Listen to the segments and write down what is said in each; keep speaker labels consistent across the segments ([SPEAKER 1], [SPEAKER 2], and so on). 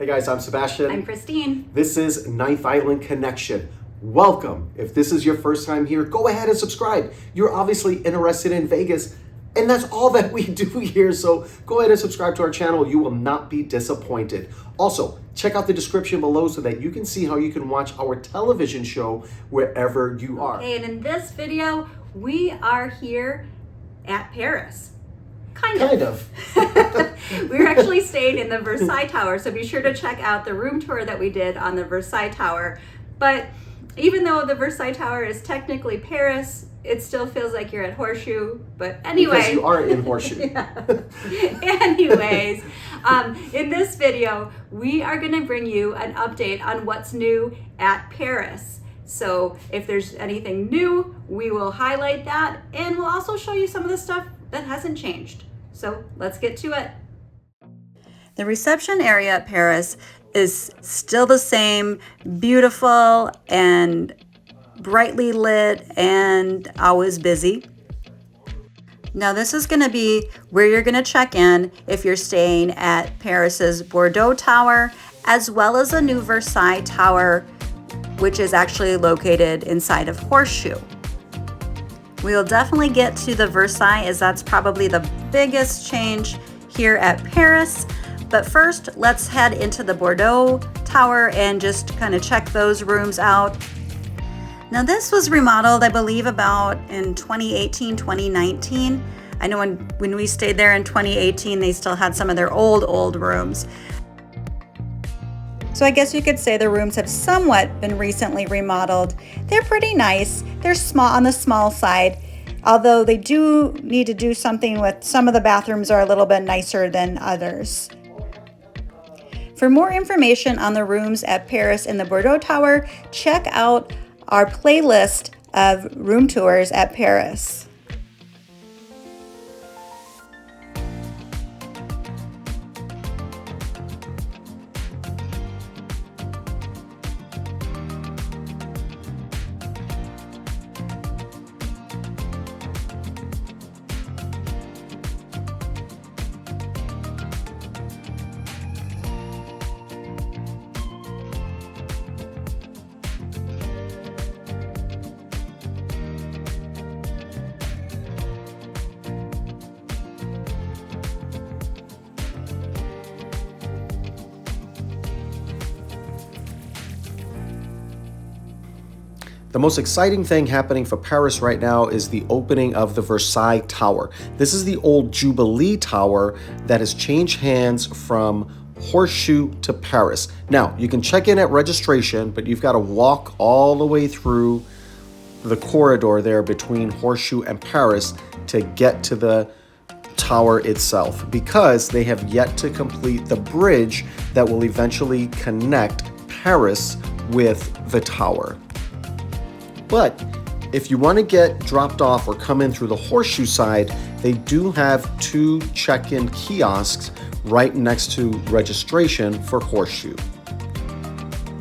[SPEAKER 1] Hey guys, I'm Sebastian.
[SPEAKER 2] I'm Christine.
[SPEAKER 1] This is Ninth Island Connection. Welcome. If this is your first time here, go ahead and subscribe. You're obviously interested in Vegas, and that's all that we do here. So go ahead and subscribe to our channel. You will not be disappointed. Also, check out the description below so that you can see how you can watch our television show wherever you are.
[SPEAKER 2] Okay, and in this video, we are here at Paris. Kind of. We're actually staying in the Versailles Tower, so be sure to check out the room tour that we did on the Versailles Tower. But even though the Versailles Tower is technically Paris, it still feels like you're at Horseshoe. But anyway.
[SPEAKER 1] Because you are in Horseshoe.
[SPEAKER 2] Anyways, in this video, we are going to bring you an update on what's new at Paris. So if there's anything new, we will highlight that, and we'll also show you some of the stuff that hasn't changed. So let's get to it. The reception area at Paris is still the same, beautiful and brightly lit and always busy. Now this is going to be where you're going to check in if you're staying at Paris's Bordeaux Tower, as well as the new Versailles Tower, which is actually located inside of Horseshoe. We'll definitely get to the Versailles, as that's probably the biggest change here at Paris. But first, let's head into the Bordeaux Tower and just kind of check those rooms out. Now this was remodeled, I believe, about in 2018, 2019. I know when we stayed there in 2018, they still had some of their old rooms. So I guess you could say the rooms have somewhat been recently remodeled. They're pretty nice. They're small, on the small side, although they do need to do something with some of the bathrooms are a little bit nicer than others. For more information on the rooms at Paris and the Bordeaux Tower, check out our playlist of room tours at Paris.
[SPEAKER 1] The most exciting thing happening for Paris right now is the opening of the Versailles Tower. This is the old Jubilee Tower that has changed hands from Horseshoe to Paris. Now, you can check in at registration, but you've got to walk all the way through the corridor there between Horseshoe and Paris to get to the tower itself, because they have yet to complete the bridge that will eventually connect Paris with the tower. But if you want to get dropped off or come in through the Horseshoe side, they do have 2 check-in kiosks right next to registration for Horseshoe.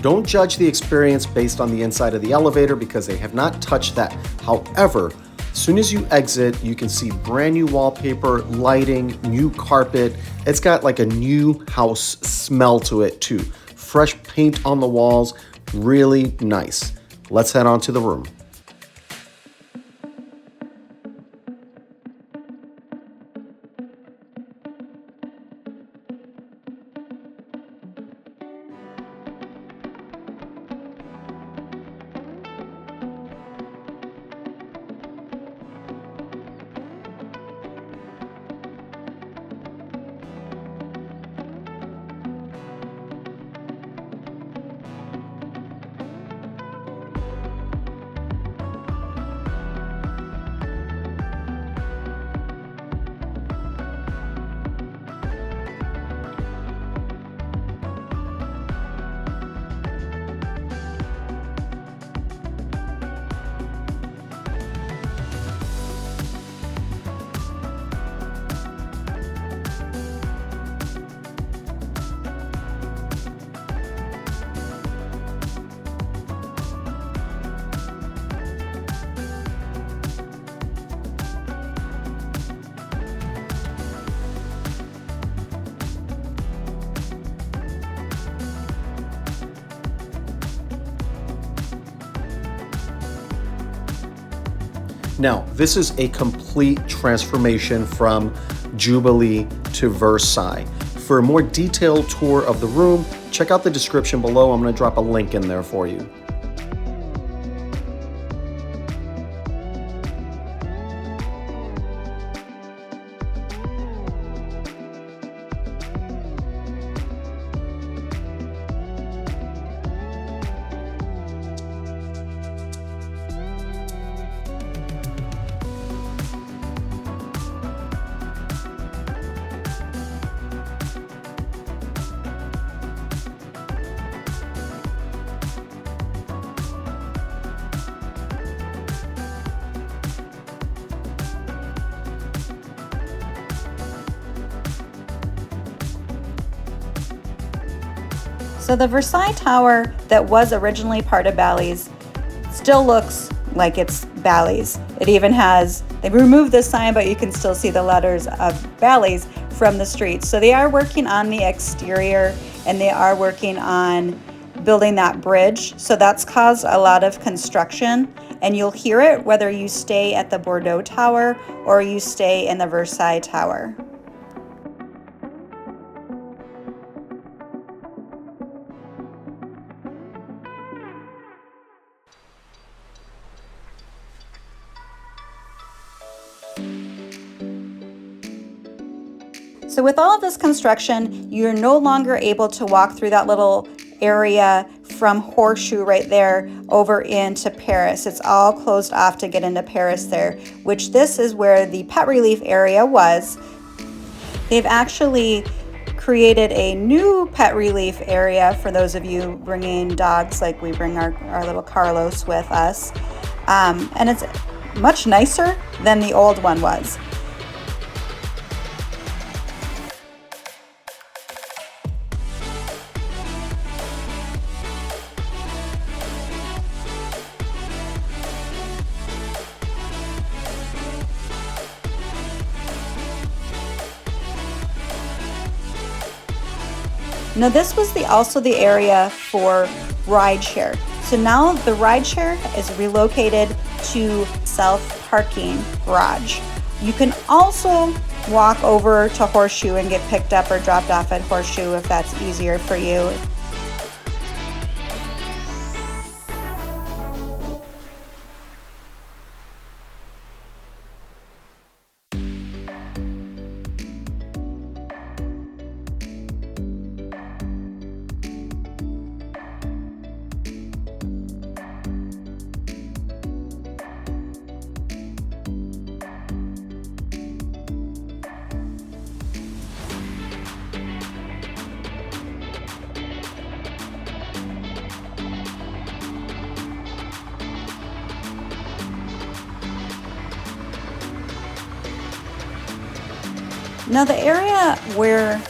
[SPEAKER 1] Don't judge the experience based on the inside of the elevator because they have not touched that. However, as soon as you exit, you can see brand new wallpaper, lighting, new carpet. It's got like a new house smell to it too. Fresh paint on the walls, really nice. Let's head on to the room. Now, this is a complete transformation from Jubilee to Versailles. For a more detailed tour of the room, check out the description below. I'm going to drop a link in there for you.
[SPEAKER 2] So the Versailles Tower that was originally part of Bally's still looks like it's Bally's. It even has, they removed the sign, but you can still see the letters of Bally's from the streets. So they are working on the exterior, and they are working on building that bridge. So that's caused a lot of construction, and you'll hear it whether you stay at the Bordeaux Tower or you stay in the Versailles Tower. So with all of this construction, you're no longer able to walk through that little area from Horseshoe right there over into Paris. It's all closed off to get into Paris there, which this is where the pet relief area was. They've actually created a new pet relief area for those of you bringing dogs, like we bring our little Carlos with us. And it's much nicer than the old one was. Now this was also the area for rideshare. So now the rideshare is relocated to self-parking garage. You can also walk over to Horseshoe and get picked up or dropped off at Horseshoe if that's easier for you. Now the area where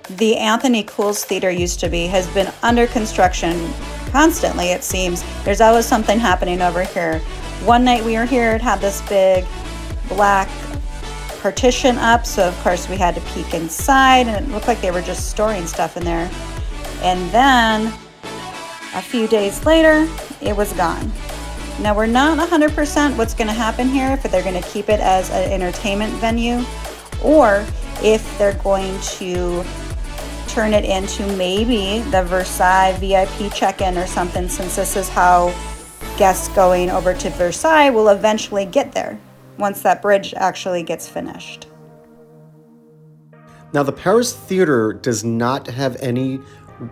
[SPEAKER 2] the Anthony Cools Theater used to be has been under construction constantly, it seems. There's always something happening over here. One night we were here, it had this big black partition up, so of course we had to peek inside, and it looked like they were just storing stuff in there. And then a few days later, it was gone. Now we're not 100% what's going to happen here, if they're going to keep it as an entertainment venue, or if they're going to turn it into maybe the Versailles VIP check-in or something, since this is how guests going over to Versailles will eventually get there once that bridge actually gets finished.
[SPEAKER 1] Now the Paris Theater does not have any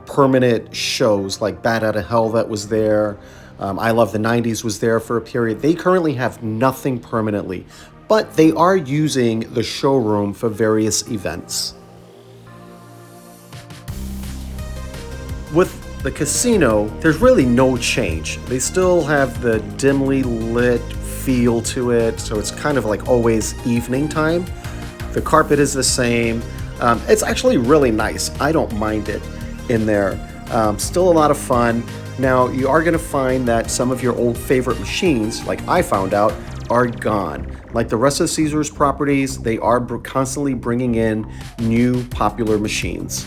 [SPEAKER 1] permanent shows like Bat Out of Hell that was there. I Love the 90s was there for a period. They currently have nothing permanently, but they are using the showroom for various events. With the casino, there's really no change. They still have the dimly lit feel to it, so it's kind of like always evening time. The carpet is the same. It's actually really nice. I don't mind it in there. Still a lot of fun. Now, you are going to find that some of your old favorite machines, like I found out, are gone. Like the rest of Caesars properties, they are constantly bringing in new popular machines.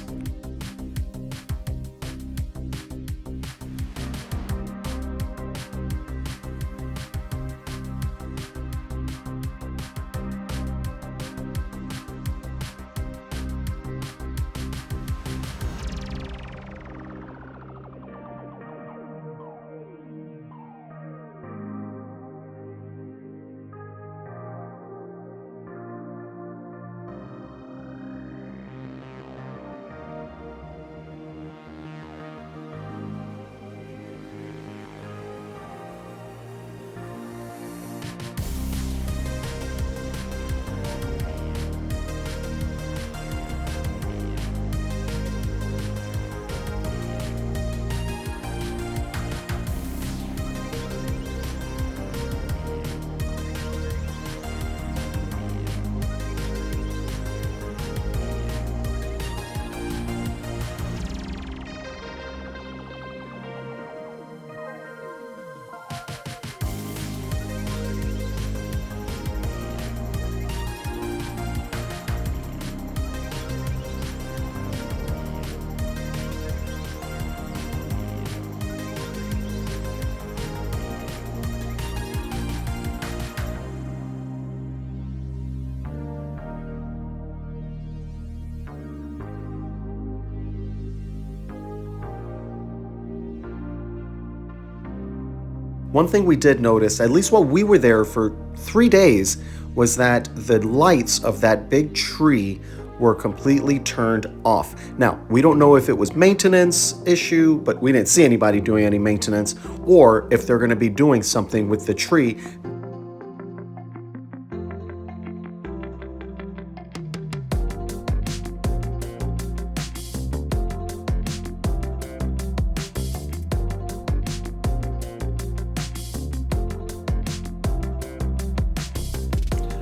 [SPEAKER 1] One thing we did notice, at least while we were there for 3 days, was that the lights of that big tree were completely turned off. Now, we don't know if it was maintenance issue, but we didn't see anybody doing any maintenance, or if they're going to be doing something with the tree.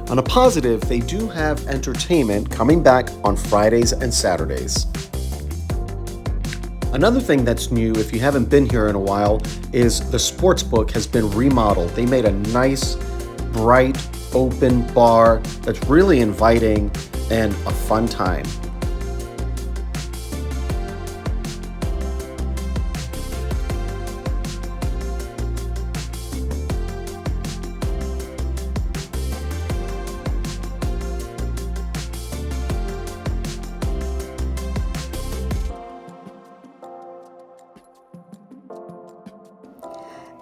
[SPEAKER 1] On a positive, they do have entertainment coming back on Fridays and Saturdays. Another thing that's new, if you haven't been here in a while, is the sports book has been remodeled. They made a nice, bright, open bar that's really inviting and a fun time.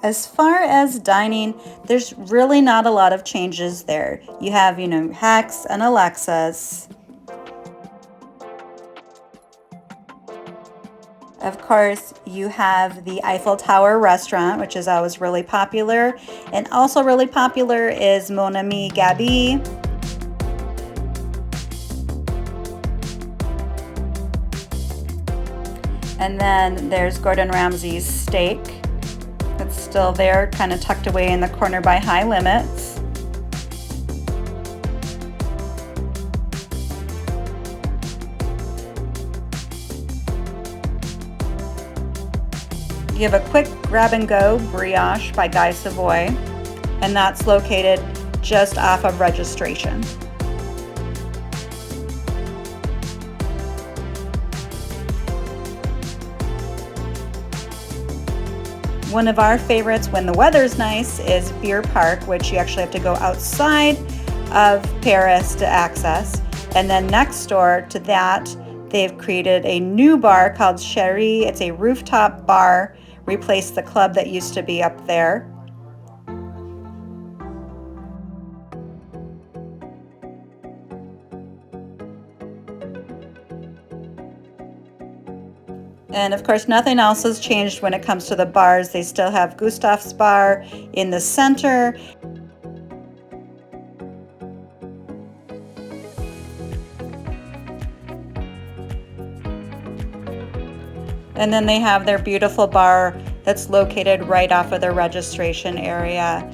[SPEAKER 2] As far as dining, there's really not a lot of changes there. You have, Hex and Alexa's. Of course, you have the Eiffel Tower restaurant, which is always really popular. And also really popular is Mon Ami Gabi. And then there's Gordon Ramsay's steak. It's still there, kind of tucked away in the corner by High Limits. You have a quick grab and go brioche by Guy Savoy, and that's located just off of Registration. One of our favorites when the weather's nice is Beer Park, which you actually have to go outside of Paris to access. And then next door to that, they've created a new bar called Cherie. It's a rooftop bar, replaced the club that used to be up there. And of course, nothing else has changed when it comes to the bars. They still have Gustav's Bar in the center. And then they have their beautiful bar that's located right off of the Registration area.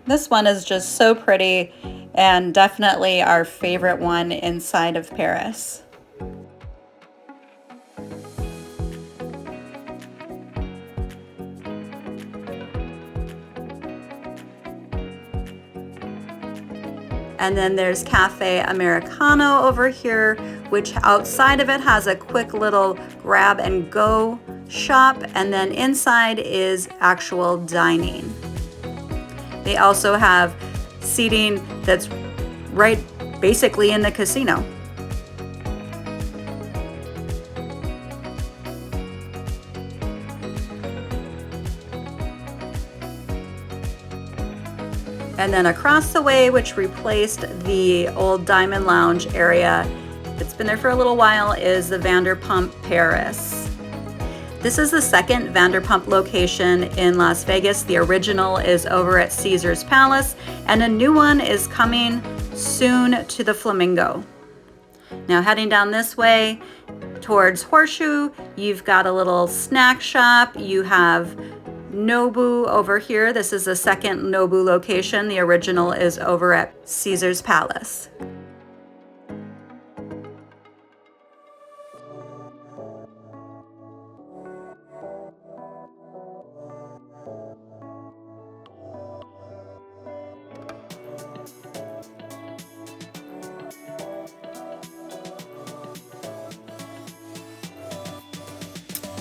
[SPEAKER 2] This one is just so pretty and definitely our favorite one inside of Paris. And then there's Cafe Americano over here, which outside of it has a quick little grab and go shop, and then inside is actual dining. They also have seating that's right basically in the casino. And then across the way, which replaced the old Diamond Lounge area, it's been there for a little while, is the Vanderpump Paris. This is the second Vanderpump location in Las Vegas. The original is over at Caesar's Palace, and a new one is coming soon to the Flamingo. Now heading down this way towards Horseshoe, you've got a little snack shop. You have Nobu over here. This is the second Nobu location. The original is over at Caesar's Palace.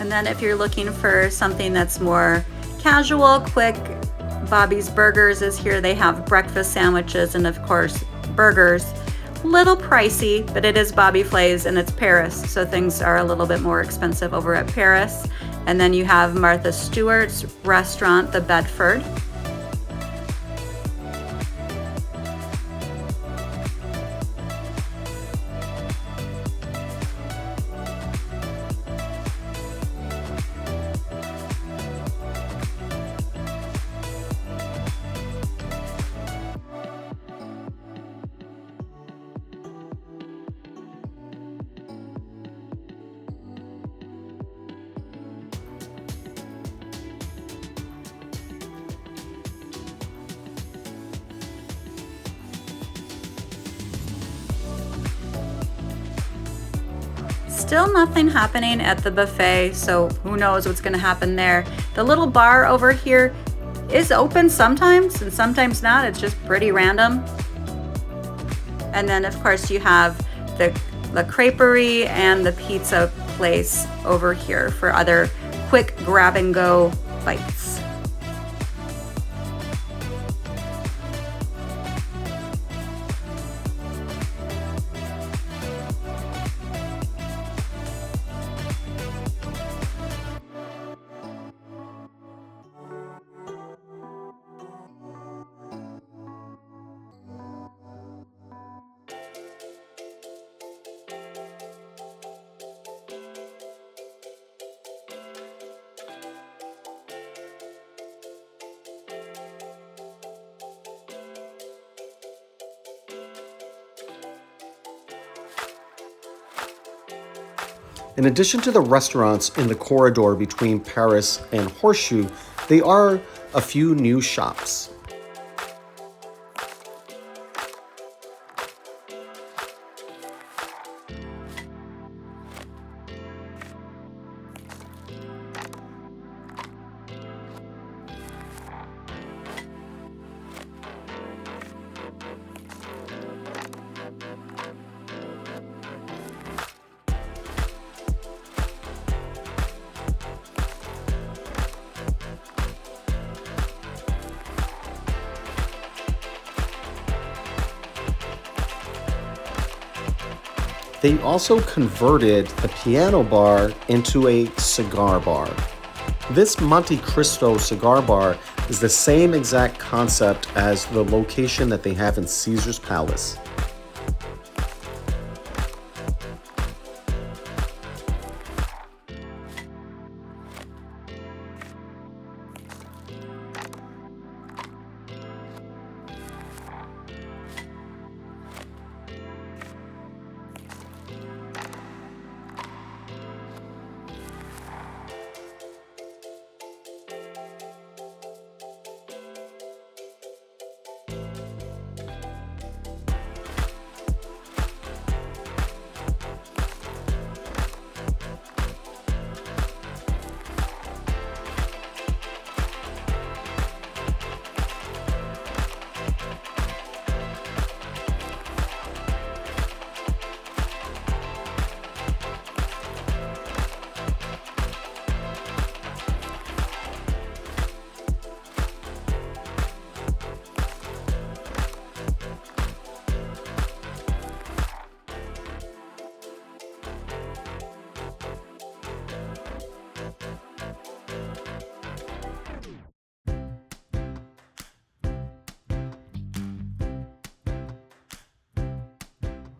[SPEAKER 2] And then if you're looking for something that's more casual, quick, Bobby's Burgers is here. They have breakfast sandwiches and of course burgers. Little pricey, but it is Bobby Flay's and it's Paris, so things are a little bit more expensive over at Paris. And then you have Martha Stewart's restaurant, the Bedford. Still nothing happening at the buffet, so who knows what's gonna happen there. The little bar over here is open sometimes and sometimes not. It's just pretty random. And then of course you have the creperie and the pizza place over here for other quick grab and go bites.
[SPEAKER 1] In addition to the restaurants in the corridor between Paris and Horseshoe, there are a few new shops. They also converted the piano bar into a cigar bar. This Monte Cristo cigar bar is the same exact concept as the location that they have in Caesar's Palace.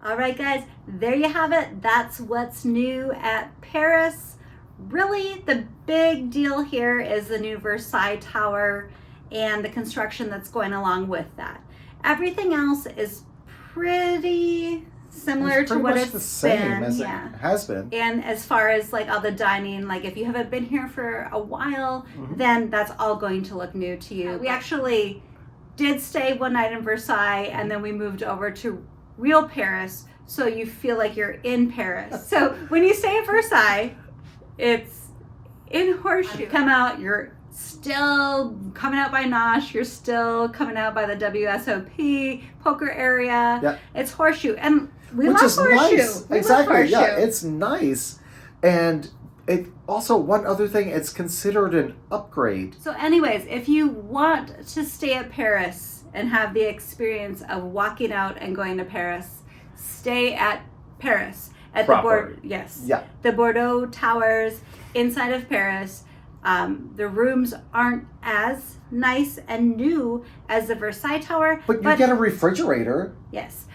[SPEAKER 2] All right, guys, there you have it. That's what's new at Paris. Really, the big deal here is the new Versailles Tower and the construction that's going along with that. Everything else is pretty similar to what it's
[SPEAKER 1] the same
[SPEAKER 2] been.
[SPEAKER 1] as it has been.
[SPEAKER 2] And as far as like all the dining, like if you haven't been here for a while, then that's all going to look new to you. We actually did stay one night in Versailles and then we moved over to real Paris, so you feel like you're in Paris. So when you stay at Versailles, it's in Horseshoe. Come out, you're still coming out by Nosh, you're still coming out by the WSOP poker area.
[SPEAKER 1] Yep.
[SPEAKER 2] It's Horseshoe, and we
[SPEAKER 1] Which
[SPEAKER 2] love
[SPEAKER 1] is
[SPEAKER 2] Horseshoe.
[SPEAKER 1] nice.
[SPEAKER 2] We
[SPEAKER 1] Exactly.
[SPEAKER 2] love Horseshoe.
[SPEAKER 1] Yeah, it's nice. And It also, one other thing, it's considered an upgrade.
[SPEAKER 2] So anyways, if you want to stay at Paris and have the experience of walking out and going to Paris, stay at Paris. At
[SPEAKER 1] Proper.
[SPEAKER 2] The Bordeaux Towers inside of Paris. The rooms aren't as nice and new as the Versailles Tower.
[SPEAKER 1] But you get a refrigerator.
[SPEAKER 2] Yes.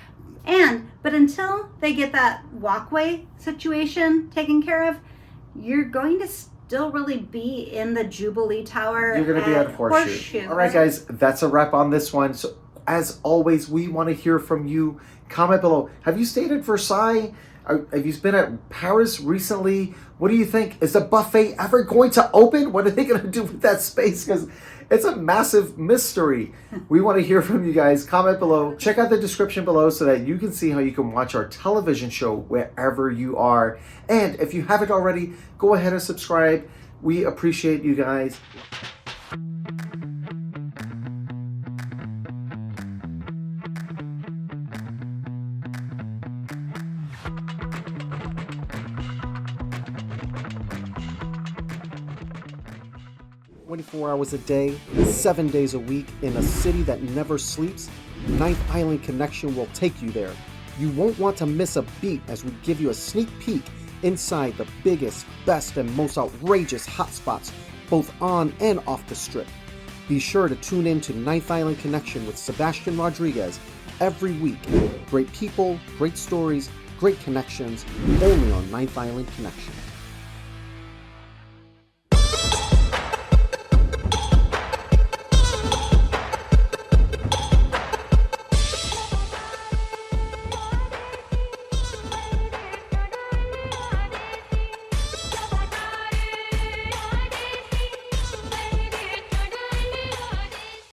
[SPEAKER 2] But until they get that walkway situation taken care of, you're going to still really be in the Jubilee Tower.
[SPEAKER 1] You're going to be at Horseshoe. All right, guys, that's a wrap on this one. So, as always, we want to hear from you. Comment below. Have you stayed at Versailles? Have you been at Paris recently? What do you think? Is the buffet ever going to open? What are they going to do with that space? Because it's a massive mystery. We want to hear from you guys. Comment below. Check out the description below so that you can see how you can watch our television show wherever you are. And if you haven't already, go ahead and subscribe. We appreciate you guys. 24 hours a day, 7 days a week, in a city that never sleeps, Ninth Island Connection will take you there. You won't want to miss a beat as we give you a sneak peek inside the biggest, best, and most outrageous hotspots, both on and off the strip. Be sure to tune in to Ninth Island Connection with Sebastian Rodriguez every week. Great people, great stories, great connections, only on Ninth Island Connection.